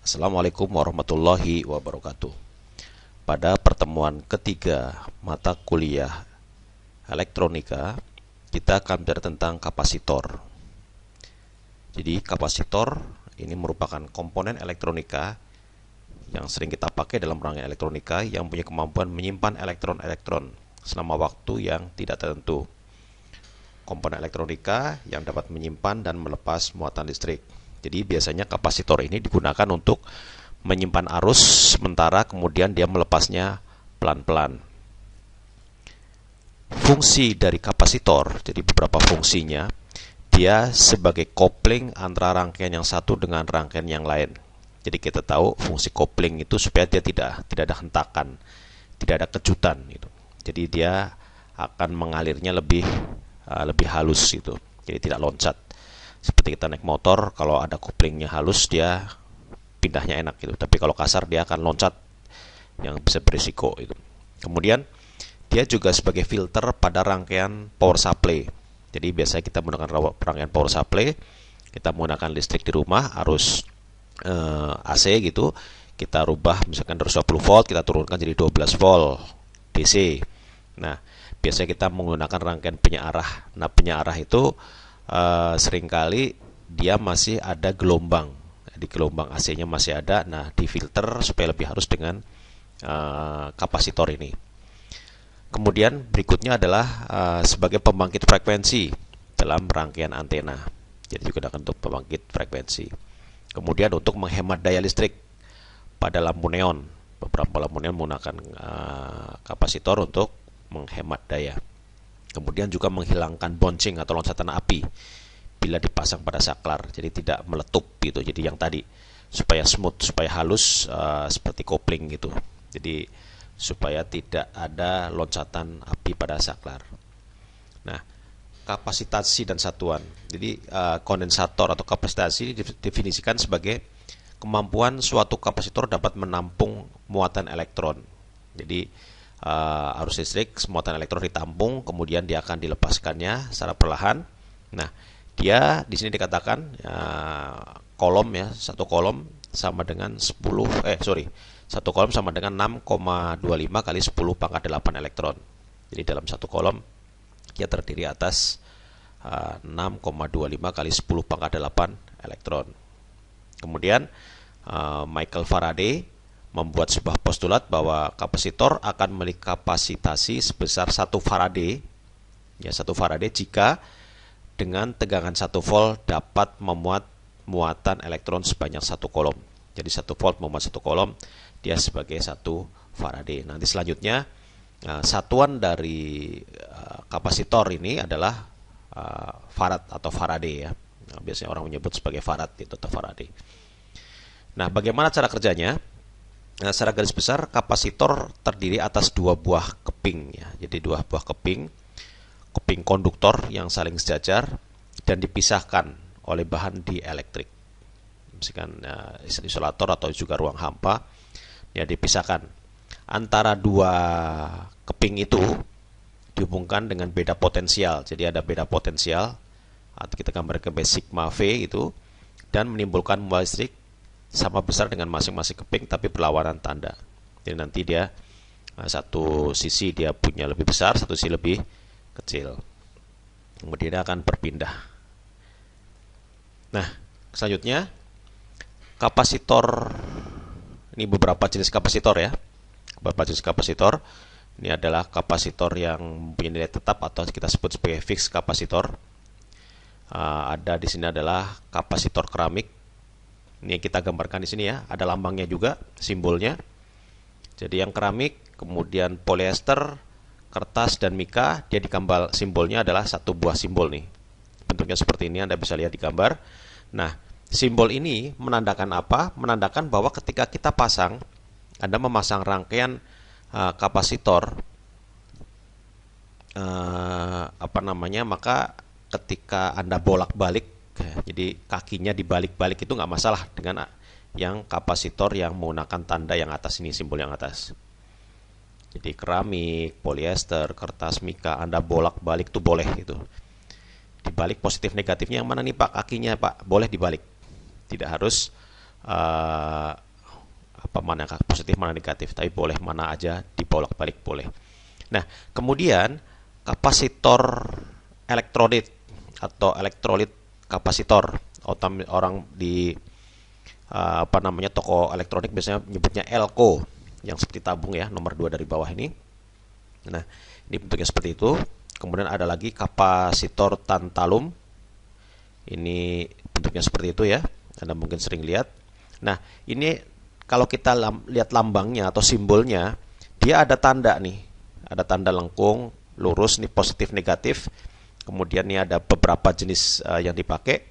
Assalamualaikum warahmatullahi wabarakatuh. Pada pertemuan ketiga mata kuliah elektronika, kita akan belajar tentang kapasitor. Jadi kapasitor ini merupakan komponen elektronika yang sering kita pakai dalam rangkaian elektronika yang punya kemampuan menyimpan elektron-elektron selama waktu yang tidak tertentu. Komponen elektronika yang dapat menyimpan dan melepas muatan listrik. Jadi biasanya kapasitor ini digunakan untuk menyimpan arus sementara kemudian dia melepasnya pelan-pelan. Fungsi dari kapasitor, jadi beberapa fungsinya, dia sebagai kopling antara rangkaian yang satu dengan rangkaian yang lain. Jadi kita tahu fungsi kopling itu supaya dia tidak ada hentakan, tidak ada kejutan gitu. Jadi dia akan mengalirnya lebih halus gitu. Jadi tidak loncat. Seperti kita naik motor, kalau ada koplingnya halus dia pindahnya enak gitu. Tapi kalau kasar dia akan loncat yang bisa berisiko itu. Kemudian dia juga sebagai filter pada rangkaian power supply. Jadi biasanya kita menggunakan rangkaian power supply, kita menggunakan listrik di rumah, arus AC gitu, kita rubah misalkan dari 20 volt kita turunkan jadi 12 volt DC. Nah, biasanya kita menggunakan rangkaian penyearah. Nah, penyearah itu seringkali dia masih ada gelombang. Di gelombang AC-nya masih ada. Nah, difilter supaya lebih halus dengan kapasitor ini. Kemudian berikutnya adalah sebagai pembangkit frekuensi dalam rangkaian antena. Jadi digunakan untuk pembangkit frekuensi. Kemudian untuk menghemat daya listrik pada lampu neon. Beberapa lampu neon menggunakan kapasitor untuk menghemat daya. Kemudian juga menghilangkan bouncing atau loncatan api bila dipasang pada saklar, jadi tidak meletup gitu. Jadi yang tadi supaya smooth, supaya halus seperti kopling gitu. Jadi supaya tidak ada loncatan api pada saklar. Nah, kapasitasi dan satuan. Jadi kondensator atau kapasitasi didefinisikan sebagai kemampuan suatu kapasitor dapat menampung muatan elektron. Jadi arus listrik, muatan elektron ditampung, kemudian dia akan dilepaskannya secara perlahan. Nah, dia di sini dikatakan kolom ya, satu kolom sama dengan 1 kolom sama dengan 6,25 kali 10 pangkat 8 elektron. Jadi dalam satu kolom dia terdiri atas 6,25 kali 10 pangkat 8 elektron. Kemudian Michael Faraday membuat sebuah postulat bahwa kapasitor akan memiliki kapasitasi sebesar 1 Faraday, ya 1 Faraday jika dengan tegangan 1 volt dapat memuat muatan elektron sebanyak 1 kolom. Jadi 1 volt memuat 1 kolom, dia sebagai 1 Faraday. Nanti selanjutnya satuan dari kapasitor ini adalah farad atau Faraday ya. Nah, biasanya orang menyebut sebagai farad itu atau Faraday. Nah, bagaimana cara kerjanya? Nah, secara garis besar kapasitor terdiri atas 2 buah keping ya. Jadi 2 buah keping konduktor yang saling sejajar dan dipisahkan oleh bahan dielektrik. Misalkan isolator atau juga ruang hampa ya, dipisahkan. Antara 2 keping itu dihubungkan dengan beda potensial. Jadi ada beda potensial atau kita gambarkan sigma V itu, dan menimbulkan muatan listrik sama besar dengan masing-masing keping tapi berlawanan tanda. Jadi nanti dia satu sisi dia punya lebih besar, satu sisi lebih kecil. Kemudian dia akan berpindah. Nah, selanjutnya kapasitor. Ini beberapa jenis kapasitor ya. Beberapa jenis kapasitor. Ini adalah kapasitor yang mempunyai nilai tetap atau kita sebut sebagai fixed kapasitor. Ada di sini adalah kapasitor keramik. Ini yang kita gambarkan di sini ya, ada lambangnya juga, simbolnya. Jadi yang keramik, kemudian polyester, kertas dan mika, dia digambar simbolnya adalah satu buah simbol nih. Bentuknya seperti ini, Anda bisa lihat di gambar. Nah, simbol ini menandakan apa? Menandakan bahwa ketika kita pasang, Anda memasang rangkaian kapasitor maka ketika Anda bolak-balik, jadi kakinya dibalik-balik itu nggak masalah dengan yang kapasitor yang menggunakan tanda yang atas ini, simbol yang atas. Jadi keramik, polyester, kertas, mika, Anda bolak-balik itu boleh gitu. Dibalik positif negatifnya yang mana nih Pak? Kakinya Pak, boleh dibalik. Tidak harus mana yang positif, mana negatif, tapi boleh mana aja dibolak-balik boleh. Nah, kemudian kapasitor elektrolit atau elektrolit kapasitor, orang di toko elektronik biasanya menyebutnya elko, yang seperti tabung ya, nomor 2 dari bawah ini. Nah, ini bentuknya seperti itu. Kemudian ada lagi kapasitor tantalum. Ini bentuknya seperti itu ya. Anda mungkin sering lihat. Nah, ini kalau kita lihat lambangnya atau simbolnya, dia ada tanda nih. Ada tanda lengkung, lurus, nih positif, negatif. Kemudian ini ada beberapa jenis yang dipakai.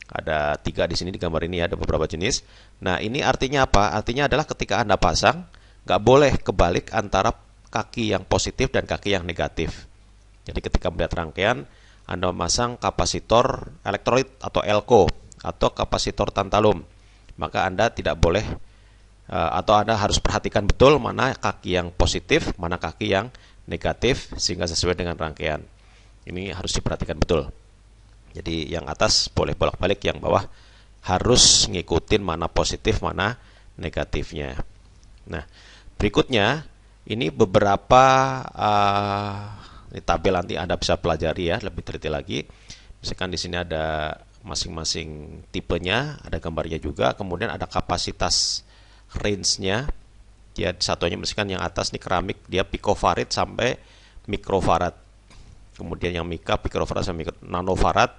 Ada 3 di sini di gambar ini, ada beberapa jenis. Nah, ini artinya apa? Artinya adalah ketika Anda pasang, nggak boleh kebalik antara kaki yang positif dan kaki yang negatif. Jadi ketika melihat rangkaian, Anda memasang kapasitor elektrolit atau elko atau kapasitor tantalum, maka Anda tidak boleh atau Anda harus perhatikan betul mana kaki yang positif, mana kaki yang negatif sehingga sesuai dengan rangkaian. Ini harus diperhatikan betul. Jadi yang atas boleh bolak-balik, yang bawah harus ngikutin mana positif, mana negatifnya. Nah, berikutnya ini beberapa ini tabel, nanti Anda bisa pelajari ya lebih teliti lagi. Misalkan di sini ada masing-masing tipenya, ada gambarnya juga, kemudian ada kapasitas range-nya. Dia satunya misalkan yang atas nih keramik, dia picofarad sampai mikrofarad. Kemudian yang mika pikrofarad sampai nanofarad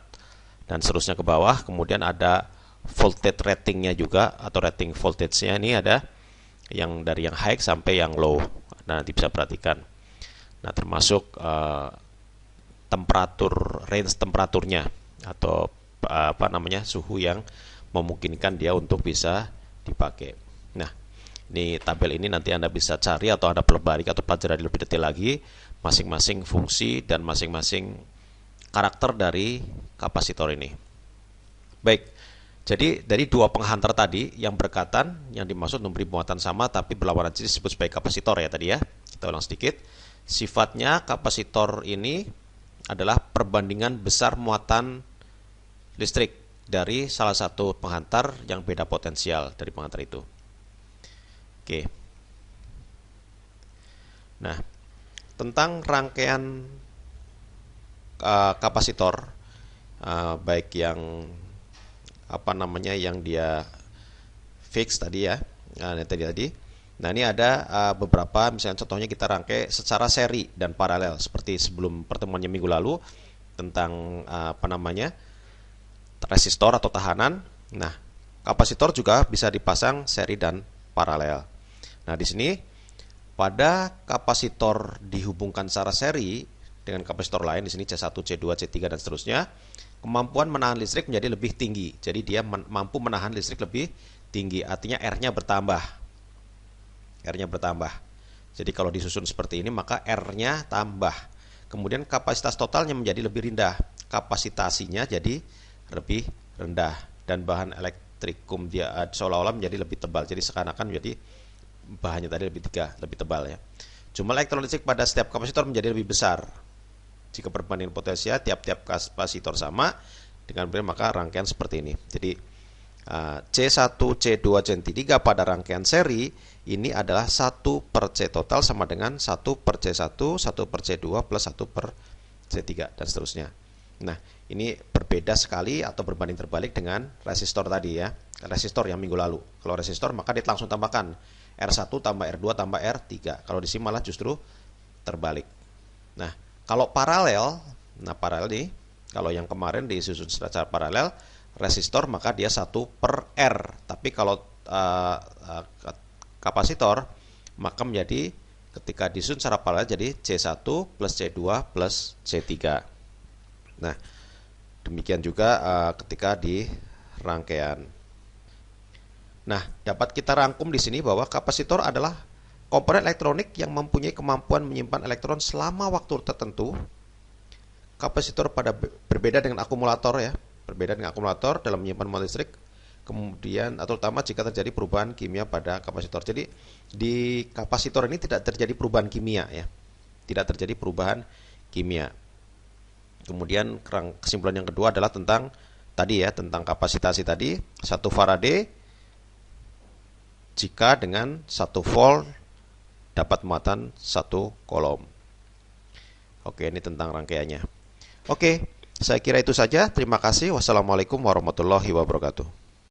dan seterusnya ke bawah. Kemudian ada voltage ratingnya juga, atau rating voltage-nya ini ada yang dari yang high sampai yang low. Nah, nanti bisa perhatikan. Nah, termasuk temperatur, range temperaturnya atau suhu yang memungkinkan dia untuk bisa dipakai. Nah, ini tabel ini nanti Anda bisa cari atau Anda pelajari atau pelajari lebih detail lagi masing-masing fungsi dan masing-masing karakter dari kapasitor ini. Baik, jadi dari 2 penghantar tadi yang berkaitan, yang dimaksud memberi muatan sama tapi berlawanan jenis disebut sebagai kapasitor ya tadi ya. Kita ulang sedikit. Sifatnya kapasitor ini adalah perbandingan besar muatan listrik dari salah satu penghantar yang beda potensial dari penghantar itu. Oke. Nah, tentang rangkaian kapasitor, baik yang yang dia fix tadi ya, tadi. Nah, ini ada beberapa, misalnya contohnya kita rangkai secara seri dan paralel seperti sebelum pertemuannya minggu lalu tentang resistor atau tahanan. Nah, kapasitor juga bisa dipasang seri dan paralel. Nah, di sini pada kapasitor dihubungkan secara seri dengan kapasitor lain, di sini C1, C2, C3 dan seterusnya, kemampuan menahan listrik menjadi lebih tinggi. Jadi dia mampu menahan listrik lebih tinggi, artinya R-nya bertambah. R-nya bertambah. Jadi kalau disusun seperti ini maka R-nya tambah. Kemudian kapasitas totalnya menjadi lebih rendah, kapasitasinya jadi lebih rendah, dan bahan elektrikum dia seolah-olah menjadi lebih tebal. Jadi seakan-akan menjadi bahannya tadi lebih tebal ya. Jumlah elektron listrik pada setiap kapasitor menjadi lebih besar. Jika perbandingan potensial tiap-tiap kapasitor sama dengan benar, maka rangkaian seperti ini. Jadi C1, C2, C3 pada rangkaian seri ini adalah 1 per C total sama dengan 1 per C1, 1 per C2 plus 1 per C3 dan seterusnya. Nah, ini berbeda sekali atau berbanding terbalik dengan resistor tadi ya. Resistor yang minggu lalu. Kalau resistor maka dia langsung tambahkan R1 tambah R2 tambah R3. Kalau di sini malah justru terbalik. Nah, kalau paralel, paralel nih, kalau yang kemarin disusun secara paralel, resistor maka dia 1 per R. Tapi kalau kapasitor maka menjadi ketika disusun secara paralel jadi C1 plus C2 plus C3. Nah, demikian juga ketika di rangkaian. Nah, dapat kita rangkum di sini bahwa kapasitor adalah komponen elektronik yang mempunyai kemampuan menyimpan elektron selama waktu tertentu. Kapasitor berbeda dengan akumulator ya, berbeda dengan akumulator dalam menyimpan muatan listrik. Kemudian atau terutama jika terjadi perubahan kimia pada kapasitor. Jadi di kapasitor ini tidak terjadi perubahan kimia ya, tidak terjadi perubahan kimia. Kemudian kesimpulan yang kedua adalah tentang tadi ya, tentang kapasitasi tadi. 1 Faraday jika dengan satu volt dapat muatan satu kolom. Oke, ini tentang rangkaiannya. Oke, saya kira itu saja. Terima kasih. Wassalamualaikum warahmatullahi wabarakatuh.